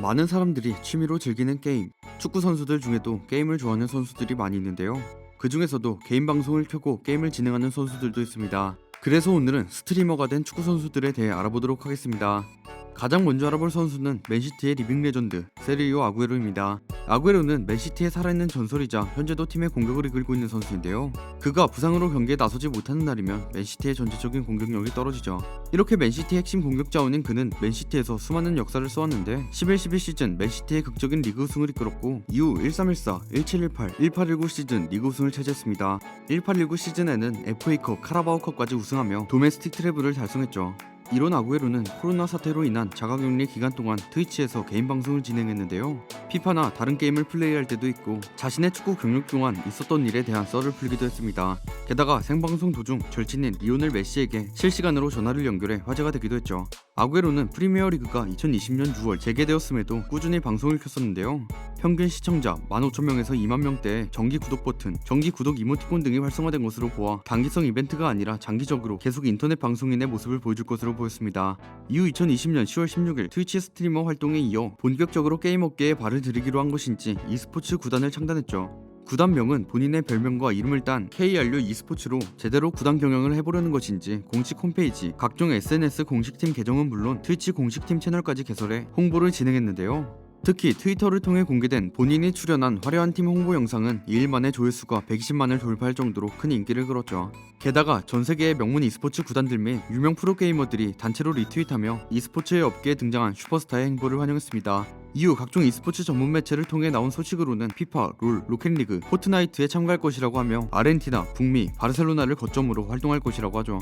많은 사람들이 취미로 즐기는 게임, 축구 선수들 중에도 게임을 좋아하는 선수들이 많이 있는데요. 그 중에서도 개인 방송을 켜고 게임을 진행하는 선수들도 있습니다. 그래서 오늘은 스트리머가 된 축구 선수들에 대해 알아보도록 하겠습니다. 가장 먼저 알아볼 선수는 맨시티의 리빙 레전드 세르히오 아구에로입니다. 아구에로는 맨시티의 살아있는 전설이자 현재도 팀의 공격을 이끌고 있는 선수인데요. 그가 부상으로 경기에 나서지 못하는 날이면 맨시티의 전체적인 공격력이 떨어지죠. 이렇게 맨시티의 핵심 공격 자원인 그는 맨시티에서 수많은 역사를 써왔는데 11-12 시즌 맨시티의 극적인 리그 우승을 이끌었고 이후 13-14, 17-18, 18-19 시즌 리그 우승을 차지했습니다. 18-19 시즌에는 FA컵, 카라바오컵까지 우승하며 도메스틱 트래블을 달성했죠. 이런 아구에로는 코로나 사태로 인한 자가격리 기간 동안 트위치에서 개인 방송을 진행했는데요. 피파나 다른 게임을 플레이할 때도 있고 자신의 축구 경력 동안 있었던 일에 대한 썰을 풀기도 했습니다. 게다가 생방송 도중 절친인 리오넬 메시에게 실시간으로 전화를 연결해 화제가 되기도 했죠. 아구에로는 프리미어리그가 2020년 6월 재개되었음에도 꾸준히 방송을 켰었는데요. 평균 시청자 15,000명에서 20,000명대의 정기 구독 버튼, 정기 구독 이모티콘 등이 활성화된 것으로 보아 단기성 이벤트가 아니라 장기적으로 계속 인터넷 방송인의 모습을 보여줄 것으로 보였습니다. 이후 2020년 10월 16일 트위치 스트리머 활동에 이어 본격적으로 게임 업계에 발을 들이기로 한 것인지 e스포츠 구단을 창단했죠. 구단명은 본인의 별명과 이름을 딴 KRU e스포츠로 제대로 구단 경영을 해보려는 것인지 공식 홈페이지, 각종 SNS 공식팀 계정은 물론 트위치 공식팀 채널까지 개설해 홍보를 진행했는데요. 특히 트위터를 통해 공개된 본인이 출연한 화려한 팀 홍보 영상은 2일 만에 조회수가 120만을 돌파할 정도로 큰 인기를 끌었죠. 게다가 전세계의 명문 e스포츠 구단들 및 유명 프로게이머들이 단체로 리트윗하며 e스포츠의 업계에 등장한 슈퍼스타의 행보를 환영했습니다. 이후 각종 e스포츠 전문 매체를 통해 나온 소식으로는 피파, 롤, 로켓리그, 포트나이트에 참가할 것이라고 하며 아르헨티나, 북미, 바르셀로나를 거점으로 활동할 것이라고 하죠.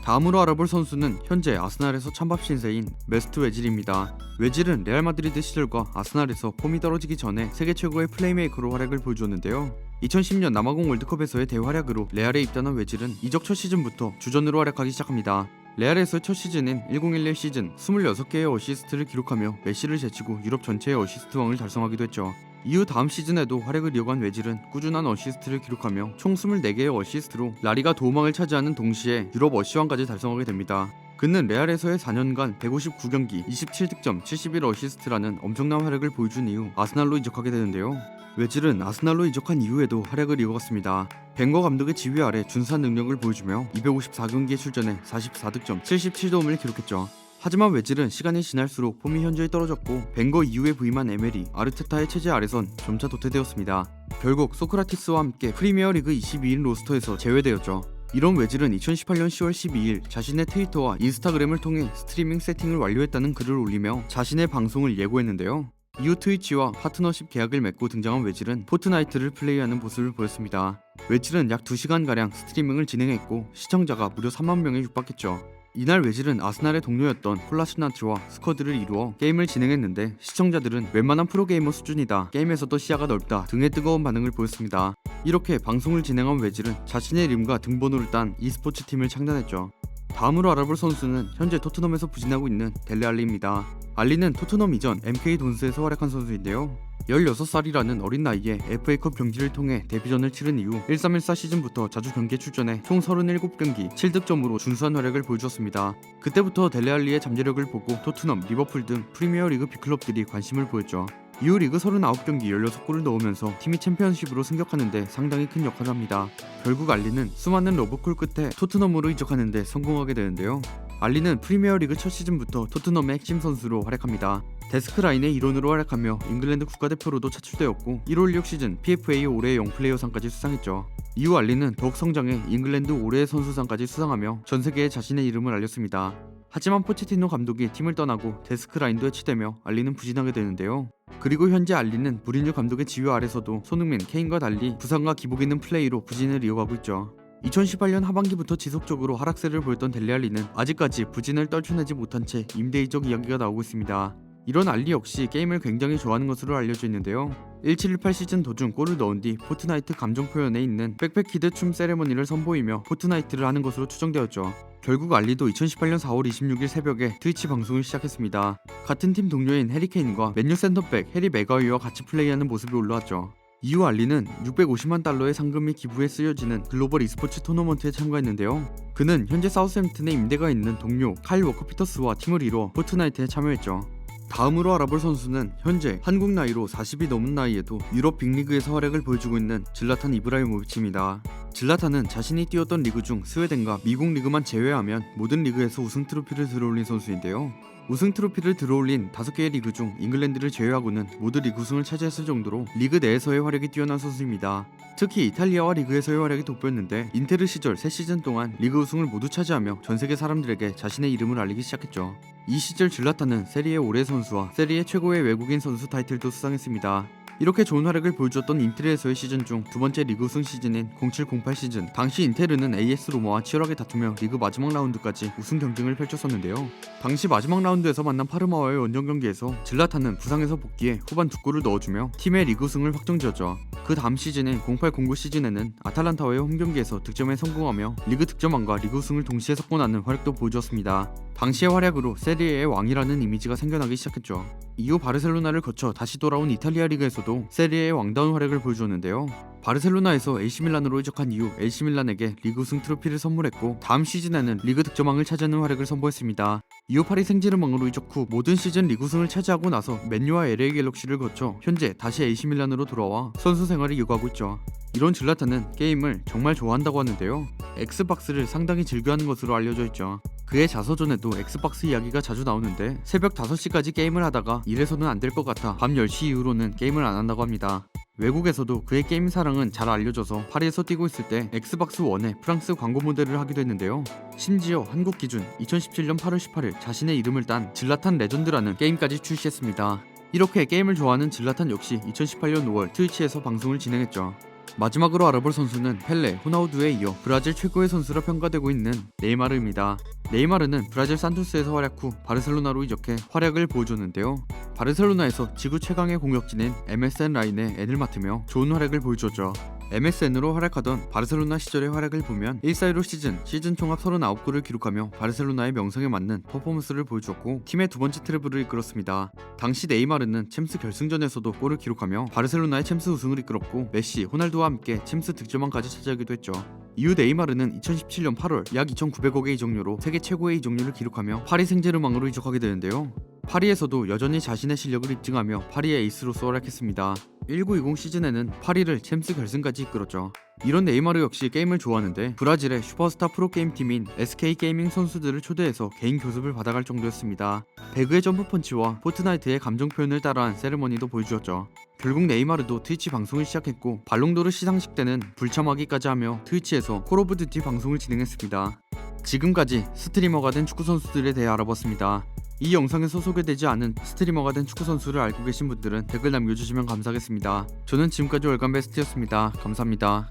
다음으로 알아볼 선수는 현재 아스날에서 찬밥 신세인 메스트 웨질입니다. 웨질은 레알 마드리드 시절과 아스날에서 폼이 떨어지기 전에 세계 최고의 플레이메이커로 활약을 보여주었는데요. 2010년 남아공 월드컵에서의 대활약으로 레알에 입단한 웨질은 이적 첫 시즌부터 주전으로 활약하기 시작합니다. 레알에서의 첫 시즌인 1011 시즌 26개의 어시스트를 기록하며 메시를 제치고 유럽 전체의 어시스트 왕을 달성하기도 했죠. 이후 다음 시즌에도 활약을 이어간 웨질은 꾸준한 어시스트를 기록하며 총 24개의 어시스트로 라리가 도움왕을 차지하는 동시에 유럽 어시왕까지 달성하게 됩니다. 그는 레알에서의 4년간 159경기 27득점 71어시스트라는 엄청난 활약을 보여준 이후 아스날로 이적하게 되는데요. 웨질은 아스날로 이적한 이후에도 활약을 이어갔습니다. 벵거 감독의 지휘 아래 준수한 능력을 보여주며 254경기에 출전해 44득점 77도움을 기록했죠. 하지만 웨질은 시간이 지날수록 폼이 현저히 떨어졌고 벵거 이후에 부임한 에메리, 아르테타의 체제 아래선 점차 도태되었습니다. 결국 소크라티스와 함께 프리미어리그 22인 로스터에서 제외되었죠. 이런 웨질은 2018년 10월 12일 자신의 트위터와 인스타그램을 통해 스트리밍 세팅을 완료했다는 글을 올리며 자신의 방송을 예고했는데요. 이후 트위치와 파트너십 계약을 맺고 등장한 웨질은 포트나이트를 플레이하는 모습을 보였습니다. 웨질은 약 2시간가량 스트리밍을 진행했고 시청자가 무려 3만 명에 육박했죠. 이날 웨질은 아스날의 동료였던 콜라시나트와 스쿼드를 이루어 게임을 진행했는데 시청자들은 웬만한 프로게이머 수준이다, 게임에서도 시야가 넓다 등의 뜨거운 반응을 보였습니다. 이렇게 방송을 진행한 웨질은 자신의 이름과 등번호를 딴 e스포츠 팀을 창단했죠. 다음으로 알아볼 선수는 현재 토트넘에서 부진하고 있는 델레 알리입니다. 알리는 토트넘 이전 MK 돈스에서 활약한 선수인데요. 16살이라는 어린 나이에 FA컵 경기를 통해 데뷔전을 치른 이후 13-14 시즌부터 자주 경기에 출전해 총 37경기 7득점으로 준수한 활약을 보여주었습니다. 그때부터 델레 알리의 잠재력을 보고 토트넘, 리버풀 등 프리미어리그 빅클럽들이 관심을 보였죠. 이후 리그 39경기 16골을 넣으면서 팀이 챔피언십으로 승격하는데 상당히 큰 역할을 합니다. 결국 알리는 수많은 러브콜 끝에 토트넘으로 이적하는데 성공하게 되는데요. 알리는 프리미어리그 첫 시즌부터 토트넘의 핵심 선수로 활약합니다. 데스크라인의 일원으로 활약하며 잉글랜드 국가대표로도 차출되었고 1월 6 시즌 PFA 올해의 영플레이어상까지 수상했죠. 이후 알리는 더욱 성장해 잉글랜드 올해의 선수상까지 수상하며 전세계에 자신의 이름을 알렸습니다. 하지만 포체티노 감독이 팀을 떠나고 데스크라인도 해치되며 알리는 부진하게 되는데요. 그리고 현재 알리는 무리뉴 감독의 지휘 아래서도 손흥민, 케인과 달리 부상과 기복 있는 플레이로 부진을 이어가고 있죠. 2018년 하반기부터 지속적으로 하락세를 보였던 델레 알리는 아직까지 부진을 떨쳐내지 못한 채 임대 이적 이야기가 나오고 있습니다. 이런 알리 역시 게임을 굉장히 좋아하는 것으로 알려져 있는데요. 1718 시즌 도중 골을 넣은 뒤 포트나이트 감정 표현에 있는 백패키드 춤 세레머니를 선보이며 포트나이트를 하는 것으로 추정되었죠. 결국 알리도 2018년 4월 26일 새벽에 트위치 방송을 시작했습니다. 같은 팀 동료인 해리 케인과 맨유 센터백 해리 맥과이어와 같이 플레이하는 모습이 올라왔죠. 이후 알리는 650만 달러의 상금이 기부에 쓰여지는 글로벌 e스포츠 토너먼트에 참가했는데요. 그는 현재 사우스햄튼에 임대가 있는 동료 카일 워커 피터스와 팀을 이루어 포트나이트에 참여했죠. 다음으로 알아볼 선수는 현재 한국 나이로 40이 넘은 나이에도 유럽 빅리그에서 활약을 보여주고 있는 질라탄 이브라히모비치입니다. 질라탄은 자신이 뛰었던 리그 중 스웨덴과 미국 리그만 제외하면 모든 리그에서 우승 트로피를 들어올린 선수인데요. 우승 트로피를 들어올린 5개의 리그 중 잉글랜드를 제외하고는 모두 리그 우승을 차지했을 정도로 리그 내에서의 활약이 뛰어난 선수입니다. 특히 이탈리아와 리그에서의 활약이 돋보였는데 인테르 시절 3시즌 동안 리그 우승을 모두 차지하며 전세계 사람들에게 자신의 이름을 알리기 시작했죠. 이 시절 질라탄은 세리에 올해 선수와 세리에 최고의 외국인 선수 타이틀도 수상했습니다. 이렇게 좋은 활약을 보여주었던 인테르에서의 시즌 중 두 번째 리그 우승 시즌인 07-08 시즌, 당시 인테르는 AS 로마와 치열하게 다투며 리그 마지막 라운드까지 우승 경쟁을 펼쳤었는데요. 당시 마지막 라운드에서 만난 파르마와의 원정 경기에서 질라탄은 부상에서 복귀해 후반 2골을 넣어주며 팀의 리그 우승을 확정지었죠. 그 다음 시즌인 08-09 시즌에는 아탈란타와의 홈 경기에서 득점에 성공하며 리그 득점왕과 리그 우승을 동시에 석권하는 활약도 보여주었습니다. 당시의 활약으로 세리에의 왕이라는 이미지가 생겨나기 시작했죠. 이후 바르셀로나를 거쳐 다시 돌아온 이탈리아 리그에서도 세리에의 왕다운 활약을 보여주었는데요. 바르셀로나에서 AC밀란으로 이적한 이후 AC밀란에게 리그 우승 트로피를 선물했고 다음 시즌에는 리그 득점왕을 차지하는 활약을 선보였습니다. 이후 파리 생제르맹으로 이적 후 모든 시즌 리그 우승을 차지하고 나서 맨유와 LA 갤럭시를 거쳐 현재 다시 AC밀란으로 돌아와 선수 생활을 이어가고 있죠. 이런 질라탄은 게임을 정말 좋아한다고 하는데요. 엑스박스를 상당히 즐겨하는 것으로 알려져 있죠. 그의 자서전에도 엑스박스 이야기가 자주 나오는데 새벽 5시까지 게임을 하다가 이래서는 안 될 것 같아 밤 10시 이후로는 게임을 안 한다고 합니다. 외국에서도 그의 게임 사랑은 잘 알려져서 파리에서 뛰고 있을 때 엑스박스 1의 프랑스 광고 모델을 하기도 했는데요. 심지어 한국 기준 2017년 8월 18일 자신의 이름을 딴 질라탄 레전드라는 게임까지 출시했습니다. 이렇게 게임을 좋아하는 질라탄 역시 2018년 5월 트위치에서 방송을 진행했죠. 마지막으로 알아볼 선수는 펠레, 호나우두에 이어 브라질 최고의 선수라 평가되고 있는 네이마르입니다. 네이마르는 브라질 산토스에서 활약 후 바르셀로나로 이적해 활약을 보여줬는데요. 바르셀로나에서 지구 최강의 공격진인 MSN 라인의 N을 맡으며 좋은 활약을 보여줬죠. MSN으로 활약하던 바르셀로나 시절의 활약을 보면 1-4-1로 시즌 총합 39골을 기록하며 바르셀로나의 명성에 맞는 퍼포먼스를 보여주었고 팀의 두 번째 트래블을 이끌었습니다. 당시 네이마르는 챔스 결승전에서도 골을 기록하며 바르셀로나의 챔스 우승을 이끌었고 메시, 호날두와 함께 챔스 득점왕까지 차지하기도 했죠. 이후 네이마르는 2017년 8월 약 2,900억의 이적료로 세계 최고의 이적료를 기록하며 파리 생제르맹으로 이적하게 되는데요. 파리에서도 여전히 자신의 실력을 입증하며 파리의 에이스로서 활약했습니다. 19-20 시즌에는 파리를 챔스 결승까지 이끌었죠. 이런 네이마르 역시 게임을 좋아하는데 브라질의 슈퍼스타 프로게임팀인 SK게이밍 선수들을 초대해서 개인 교습을 받아갈 정도였습니다. 배그의 점프 펀치와 포트나이트의 감정 표현을 따라한 세레머니도 보여주었죠. 결국 네이마르도 트위치 방송을 시작했고 발롱도르 시상식 때는 불참하기까지 하며 트위치에서 콜 오브 듀티 방송을 진행했습니다. 지금까지 스트리머가 된 축구 선수들에 대해 알아봤습니다. 이 영상에서 소개되지 않은 스트리머가 된 축구 선수를 알고 계신 분들은 댓글 남겨주시면 감사하겠습니다. 저는 지금까지 월간 베스트였습니다. 감사합니다.